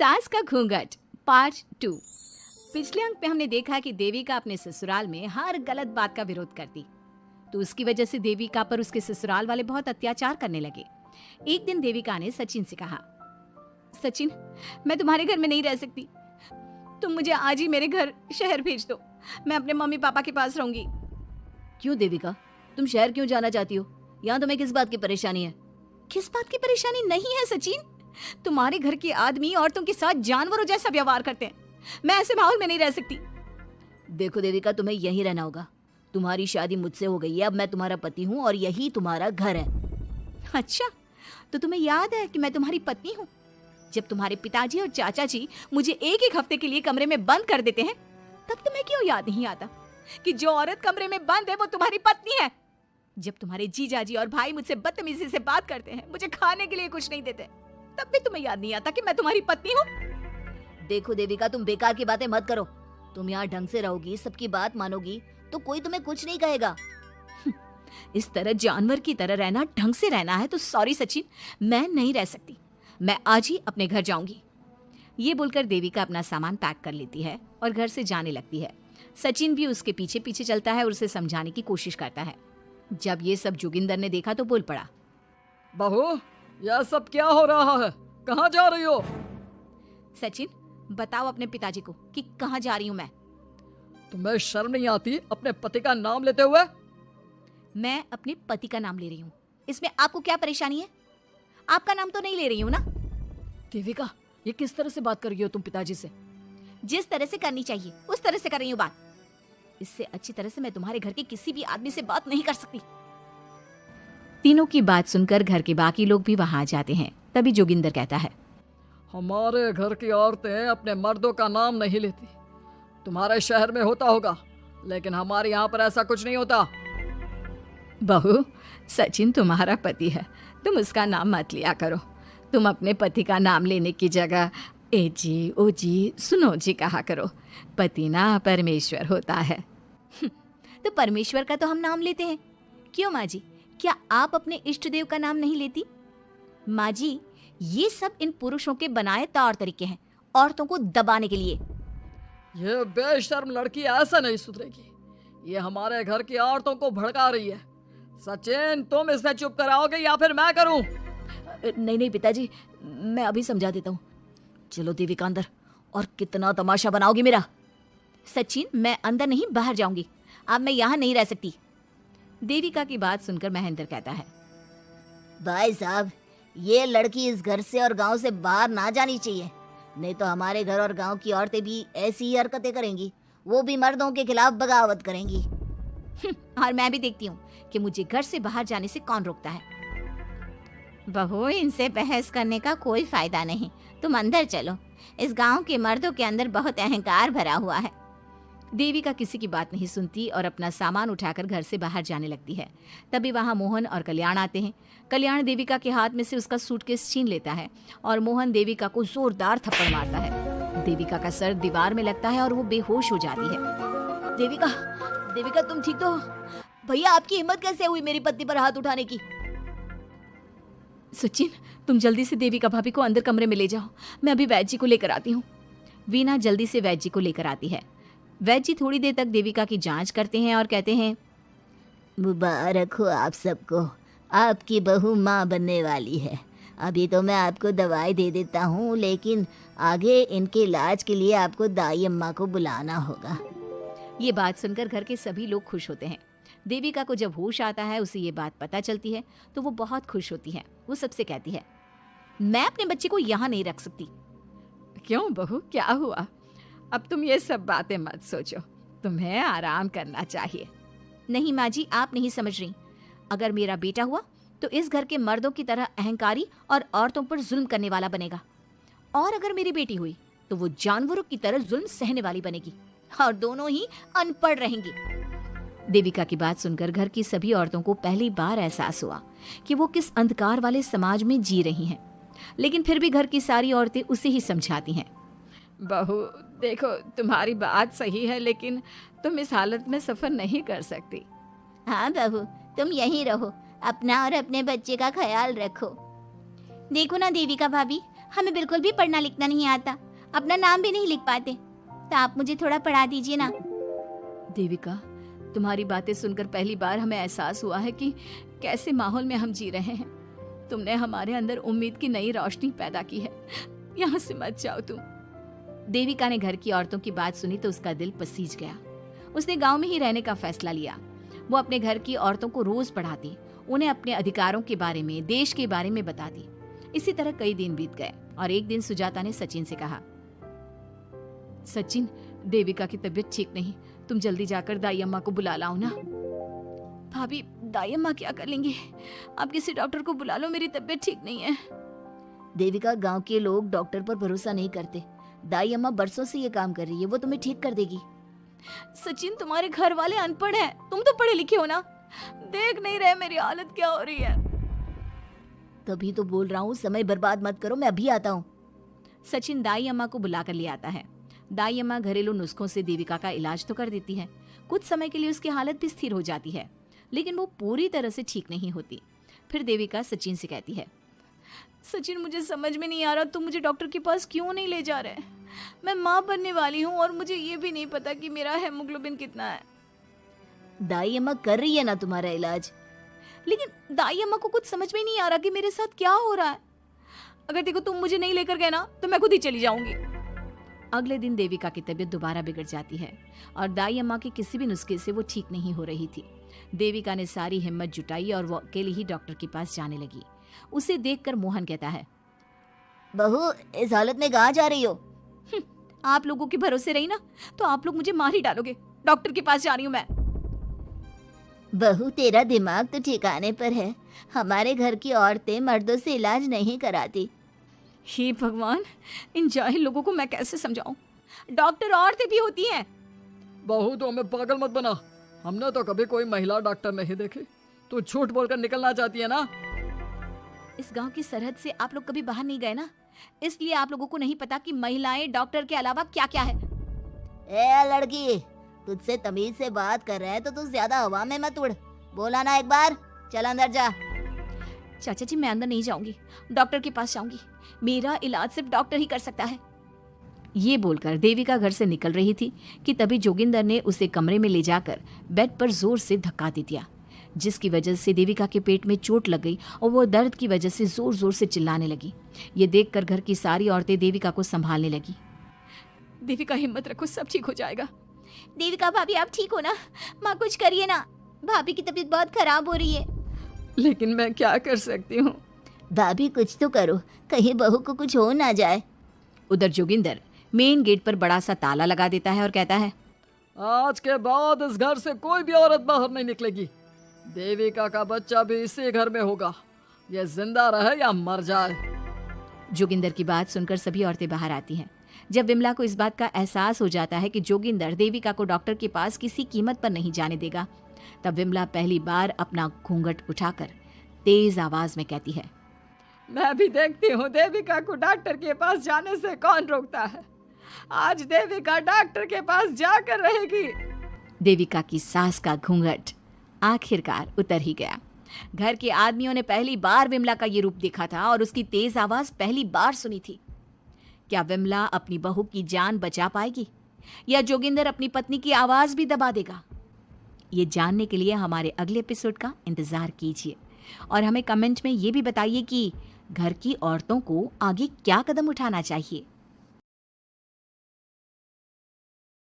सास का घूंघट पार्ट 2। पिछले अंक में हमने देखा कि देविका अपने ससुराल में हर गलत बात का विरोध करती, तो उसकी वजह से देविका पर उसके ससुराल वाले बहुत अत्याचार करने लगे। एक दिन देविका ने सचिन से कहा, सचिन, मैं तुम्हारे घर में नहीं रह सकती, तुम मुझे आज ही मेरे घर शहर भेज दो, मैं अपने मम्मी पापा के पास रहूंगी। क्यों देविका, तुम शहर क्यों जाना चाहती हो? यहाँ तुम्हें किस बात की परेशानी है? किस बात की परेशानी नहीं है सचिन, तुम्हारे घर के आदमी औरतों के साथ जानवरों जैसा व्यवहार करते हैं, मैं ऐसे माहौल में नहीं रह सकती। देखो देविका, तुम्हें यहीं रहना होगा। तुम्हारी शादी मुझसे हो गई है, अब मैं तुम्हारा पति हूँ और यही तुम्हारा घर है। अच्छा, तो तुम्हें याद है कि मैं तुम्हारी पत्नी हूँ? जब तुम्हारे पिताजी और चाचा जी मुझे एक एक हफ्ते के लिए कमरे में बंद कर देते हैं, तब तुम्हें क्यों याद नहीं आता कि जो औरत कमरे में बंद है वो तुम्हारी पत्नी है? जब तुम्हारे जीजाजी और भाई मुझसे बदतमीजी से बात करते हैं, मुझे खाने के लिए कुछ नहीं देते, तब भी तुम्हें याद नहीं आता कि मैं तुम्हारी पत्नी हूँ? देखो देविका, तुम बेकार की बातें मत करो। तुम यहाँ ढंग से रहोगी, सबकी बात मानोगी, तो कोई तुम्हें कुछ नहीं कहेगा। इस तरह जानवर की तरह रहना, ढंग से रहना है तो सॉरी सचिन, मैं नहीं रह सकती, मैं आज ही अपने घर जाऊंगी। ये बोलकर देविका अपना सामान पैक कर लेती है और घर से जाने लगती है। सचिन भी उसके पीछे पीछे चलता है और उसे समझाने की कोशिश करता है। जब ये सब जोगिंदर ने देखा तो बोल पड़ा, बहू, यह सब क्या हो रहा है? कहाँ जा रही हो? सचिन, बताओ अपने पिताजी को कि कहाँ जा रही हूँ मैं। तुम्हें शर्म नहीं आती अपने पति का नाम लेते हुए? मैं अपने पति का नाम ले रही हूँ, इसमें आपको क्या परेशानी है? आपका नाम तो नहीं ले रही हूँ ना? देविका, ये किस तरह से बात कर रही हो तुम पिताजी से? जिस तरह से करनी चाहिए उस तरह से कर रही हूँ बात। इससे अच्छी तरह से मैं तुम्हारे घर के किसी भी आदमी से बात नहीं कर सकती। तीनों की बात सुनकर घर के बाकी लोग भी वहां आ जाते हैं। तभी जोगिंदर कहता है, हमारे घर की औरतें अपने मर्दों का नाम नहीं लेती। तुम्हारे शहर में होता होगा, लेकिन हमारे यहाँ पर ऐसा कुछ नहीं होता। बहू, सचिन तुम्हारा पति है, तुम उसका नाम मत लिया करो। तुम अपने पति का नाम लेने की जगह ए जी, ओ जी, सुनो जी कहा करो। पति ना परमेश्वर होता है। तो परमेश्वर का तो हम नाम लेते हैं। क्यों माँ जी, क्या आप अपने इष्ट देव का नाम नहीं लेती? माँ जी, ये सब इन पुरुषों के बनाए तौर तरीके हैं, औरतों को दबाने के लिए। ये बेशर्म लड़की ऐसा नहीं सुधरेगी। ये हमारे घर की औरतों को भड़का रही है। सचिन, तुम इसे चुप कराओगे या फिर मैं करूं? नहीं नहीं पिताजी, मैं अभी समझा देता हूँ। चलो देविका अंदर, और कितना तमाशा बनाओगी मेरा? सचिन, मैं अंदर नहीं बाहर जाऊंगी, अब मैं यहाँ नहीं रह सकती। देविका की बात सुनकर महेंद्र कहता है, भाई साहब, ये लड़की इस घर से और गांव से बाहर ना जानी चाहिए, नहीं तो हमारे घर और गांव की औरतें भी ऐसी ही हरकतें करेंगी, वो भी मर्दों के खिलाफ बगावत करेंगी। और मैं भी देखती हूँ कि मुझे घर से बाहर जाने से कौन रोकता है। बहू, इनसे बहस करने का कोई फायदा नहीं, तुम अंदर चलो। इस गांव के मर्दों के अंदर बहुत अहंकार भरा हुआ है। देविका किसी की बात नहीं सुनती और अपना सामान उठाकर घर से बाहर जाने लगती है। तभी वहां मोहन और कल्याण आते हैं। कल्याण देविका के हाथ में से उसका सूटकेस छीन लेता है और मोहन देविका को जोरदार थप्पड़ मारता है। देविका का सर दीवार में लगता है और वो बेहोश हो जाती है। देविका, देविका तुम ठीक तो? भैया, आपकी हिम्मत कैसे हुई मेरी पत्नी पर हाथ उठाने की? सचिन, तुम जल्दी से देविका भाभी को अंदर कमरे में ले जाओ, मैं अभी वैद्य जी को लेकर आती हूँ। वीना जल्दी से वैद्य जी को लेकर आती है। वैद्य जी थोड़ी देर तक देविका की जांच करते हैं और कहते हैं, मुबारक हो आप सबको, आपकी बहू माँ बनने वाली है। अभी तो मैं आपको दवाई दे देता हूँ, लेकिन आगे इनके इलाज के लिए आपको दाई अम्मा को बुलाना होगा। ये बात सुनकर घर के सभी लोग खुश होते हैं। देविका को जब होश आता है, उसे ये बात पता चलती है तो वो बहुत खुश होती है। वो सबसे कहती है, मैं अपने बच्चे को यहाँ नहीं रख सकती। क्यों बहू, क्या हुआ? अब तुम ये सब बातें मत सोचो, तुम्हें आराम करना चाहिए। नहीं माँ जी, आप नहीं समझ रही। अगर मेरा बेटा हुआ तो इस घर के मर्दों की तरह अहंकारी और औरतों पर जुल्म करने वाला बनेगा, और अगर मेरी बेटी हुई तो वो जानवरों की तरह जुल्म सहने वाली बनेगी, और दोनों ही अनपढ़ रहेंगी। देविका की बात सुनकर घर की सभी औरतों को पहली बार एहसास हुआ कि वो किस अंधकार वाले समाज में जी रही हैं। लेकिन फिर भी घर की सारी औरतें उसे ही समझाती हैं। बहू देखो, तुम्हारी बात सही है, लेकिन तुम इस हालत में सफर नहीं कर सकती। हाँ बहू, तुम यहीं रहो, अपना और अपने बच्चे का ख्याल रखो। देखो ना देविका भाभी, हमें बिल्कुल भी पढ़ना लिखना नहीं आता, अपना नाम भी नहीं लिख पाते, तो आप मुझे थोड़ा पढ़ा दीजिए ना। देविका, तुम्हारी बातें सुनकर पहली बार हमें एहसास हुआ है कि कैसे माहौल में हम जी रहे हैं। तुमने हमारे अंदर उम्मीद की नई रोशनी पैदा की है। यहाँ से मत जाओ तुम। देविका ने घर की औरतों की बात सुनी तो उसका दिल पसीज गया। उसने गांव में ही रहने का फैसला लिया। वो अपने घर की औरतों को रोज पढ़ाती, उन्हें अपने अधिकारों के बारे में, देश के बारे में बताती। इसी तरह कई दिन बीत गए और एक दिन सुजाता ने सचिन से कहा, सचिन, देविका की तबीयत ठीक नहीं, तुम जल्दी जाकर दाई अम्मा को बुला लाओ ना। भाभी, दाई अम्मा क्या कर लेंगे? आप किसी डॉक्टर को बुला लो, मेरी तबीयत ठीक नहीं है। देविका, गांव के लोग डॉक्टर पर भरोसा नहीं करते। दाई अम्मा बरसों से ये काम कर रही है, वो तुम्हें ठीक कर देगी। सचिन, तुम्हारे घर वाले अनपढ़ हैं, तुम तो पढ़े लिखे हो ना, देख नहीं रहे मेरी हालत क्या हो रही है। तभी तो बोल रहा हूँ, समय बर्बाद मत करो, मैं अभी आता हूँ। सचिन दाई अम्मा को बुलाकर ले आता है। दाई अम्मा घरेलू नुस्खों से देविका का इलाज तो कर देती है। कुछ समय के लिए उसकी हालत भी स्थिर हो जाती है, लेकिन वो पूरी तरह से ठीक नहीं होती। फिर देविका सचिन से कहती है, सचिन, मुझे समझ में नहीं आ रहा तुम मुझे डॉक्टर के पास क्यों नहीं ले जा रहे? मैं माँ बनने वाली हूँ और मुझे ये भी नहीं पता कि मेरा हेमोग्लोबिन कितना है। दाई अम्मा कर रही है ना तुम्हारा इलाज। लेकिन दाई अम्मा को कुछ समझ में नहीं आ रहा कि मेरे साथ क्या हो रहा है। अगर देखो तुम मुझे नहीं लेकर गए ना तो मैं खुद ही चली जाऊंगी। अगले दिन देविका की तबीयत दोबारा बिगड़ जाती है और दाई अम्मा के किसी भी नुस्खे से वो ठीक नहीं हो रही थी। देविका ने सारी हिम्मत जुटाई और वो अकेले ही डॉक्टर के पास जाने लगी। उसे देखकर मोहन कहता है, बहू, इस हालत में कहाँ जा रही हो? आप लोगों के भरोसे रही ना तो आप लोग मुझे मार ही डालोगे। डॉक्टर के पास जा रही हूँ मैं। बहू, तेरा दिमाग तो ठिकाने पर है। हमारे घर की औरतें मर्दों से इलाज नहीं कराती। हे भगवान, इन जाहिल लोगों को मैं कैसे समझाऊं? डॉक्टर औरतें भी होती हैं। बहू, तो हमें पागल मत बना, हमने तो कभी कोई महिला डॉक्टर नहीं देखी। तू झूठ बोलकर निकलना चाहती है ना? इस गांव की सरहद से आप लोग कभी बाहर नहीं गए ना, इसलिए आप लोगों को नहीं पता कि महिलाएं डॉक्टर के अलावा क्या क्या है। ए लड़की, तुझसे तमीज से बात कर रहे हैं तो तू ज्यादा हवा में मत उड़। बोला ना एक बार, चल अंदर जा। चाचा जी, मैं अंदर नहीं जाऊंगी, डॉक्टर के पास जाऊंगी। मेरा इलाज सिर्फ डॉक्टर ही कर सकता है। ये बोलकर देविका घर से निकल रही थी कि तभी जोगिंदर ने उसे कमरे में ले जाकर बेड पर जोर से धक्का दे दिया, जिसकी वजह से देविका के पेट में चोट लग गई और वो दर्द की वजह से जोर जोर से चिल्लाने लगी। ये देखकर घर की सारी औरतें देविका को संभालने लगी। देविका, हिम्मत रखो, सब ठीक हो जाएगा। देविका भाभी, आप ठीक हो ना? माँ, कुछ करिए ना, भाभी की तबीयत बहुत खराब हो रही है। लेकिन मैं क्या कर सकती हूँ? भाभी, कुछ तो करो, कहीं बहू को कुछ हो ना जाए। उधर जोगिंदर मेन गेट पर बड़ा सा ताला लगा देता है और कहता है, आज के बाद इस घर से कोई भी औरत बाहर नहीं निकलेगी। देविका का बच्चा भी इसी घर में होगा, ये जिंदा रहे या मर जाए। जोगिंदर की बात सुनकर सभी औरतें बाहर आती हैं। जब विमला को इस बात का एहसास हो जाता है कि जोगिंदर देविका को डॉक्टर के पास किसी कीमत पर नहीं जाने देगा, तब विमला पहली बार अपना घूंघट उठाकर तेज आवाज में कहती है, मैं भी देखती हूँ देविका को डॉक्टर के पास जाने से कौन रोकता है। आज देविका डॉक्टर के पास जाकर रहेगी। देविका की सास का घूंघट आखिरकार उतर ही गया। घर के आदमियों ने पहली बार विमला का ये रूप देखा था और उसकी तेज आवाज पहली बार सुनी थी। क्या विमला अपनी बहू की जान बचा पाएगी या जोगिंदर अपनी पत्नी की आवाज भी दबा देगा? ये जानने के लिए हमारे अगले एपिसोड का इंतजार कीजिए और हमें कमेंट में ये भी बताइए कि घर की औरतों को आगे क्या कदम उठाना चाहिए।